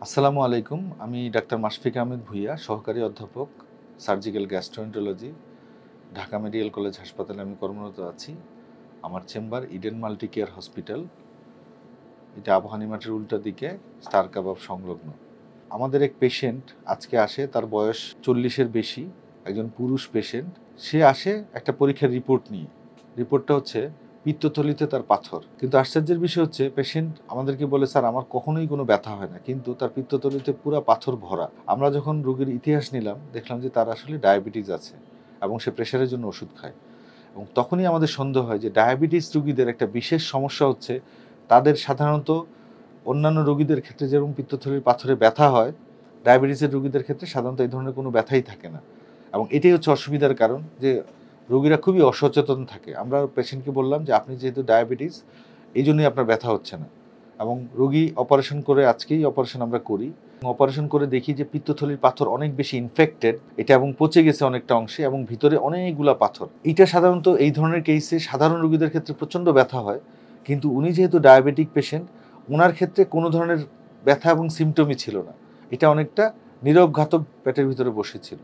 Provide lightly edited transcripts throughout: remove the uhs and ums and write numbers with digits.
আসসালামু আলাইকুম। আমি ডাক্তার মাশফিক আহমেদ ভূঁইয়া, সহকারী অধ্যাপক, surgical gastroenterology, Dhaka medical college হাসপাতালে আমি কর্মরত আছি। আমার chamber Eden multi care hospital, এটা আবহানী মাঠের উল্টা দিকে, স্টার কাবাব সংলগ্ন। আমাদের এক পেশেন্ট আজকে আসে, তার বয়স 40-এর বেশি, একজন পুরুষ পেশেন্ট। সে আসে একটা পরীক্ষার রিপোর্ট নিয়ে। রিপোর্টটা হচ্ছে পিত্তথলিতে তার পাথর। কিন্তু আশ্চর্যের বিষয় হচ্ছে পেশেন্ট আমাদেরকে বলে, স্যার আমার কখনোই কোনো ব্যথা হয় না, কিন্তু তার পিত্তথলিতে পুরা পাথর ভরা। আমরা যখন রোগীর ইতিহাস নিলাম, দেখলাম যে তার আসলে ডায়াবেটিস আছে এবং সে প্রেশারের জন্য ওষুধ খায়। এবং তখনই আমাদের সন্দেহ হয় যে ডায়াবেটিস রোগীদের একটা বিশেষ সমস্যা হচ্ছে, তাদের সাধারণত অন্যান্য রোগীদের ক্ষেত্রে যেরকম পিত্তথলির পাথরে ব্যথা হয়, ডায়াবেটিসের রোগীদের ক্ষেত্রে সাধারণত এই ধরনের কোনো ব্যথাই থাকে না। এবং এটাই হচ্ছে অসুবিধার কারণ, যে রোগীরা খুবই অসচেতন থাকে। আমরা পেশেন্টকে বললাম যে আপনি যেহেতু ডায়াবেটিস, এই জন্যই আপনার ব্যথা হচ্ছে না। এবং রোগী অপারেশন করে, আজকেই অপারেশন আমরা করি, অপারেশন করে দেখি যে পিত্তথলির পাথর অনেক বেশি ইনফেক্টেড এটা, এবং পচে গেছে অনেকটা অংশে, এবং ভিতরে অনেকগুলা পাথর। এইটা সাধারণত এই ধরনের কেসে সাধারণ রোগীদের ক্ষেত্রে প্রচণ্ড ব্যথা হয়, কিন্তু উনি যেহেতু ডায়াবেটিক পেশেন্ট, ওনার ক্ষেত্রে কোনো ধরনের ব্যথা এবং সিমটমই ছিল না। এটা অনেকটা নীরব ঘাতক পেটের ভিতরে বসেছিল।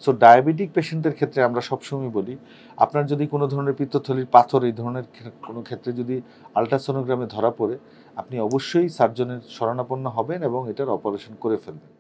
সো ডায়াবেটিক পেশেন্টদের ক্ষেত্রে আমরা সবসময় বলি, আপনার যদি কোনো ধরনের পিত্তথলির পাথর এই ধরনের কোনো ক্ষেত্রে যদি আল্ট্রাসোনোগ্রামে ধরা পড়ে, আপনি অবশ্যই সার্জনের শরণাপন্ন হবেন এবং এটার অপারেশন করে ফেলবেন।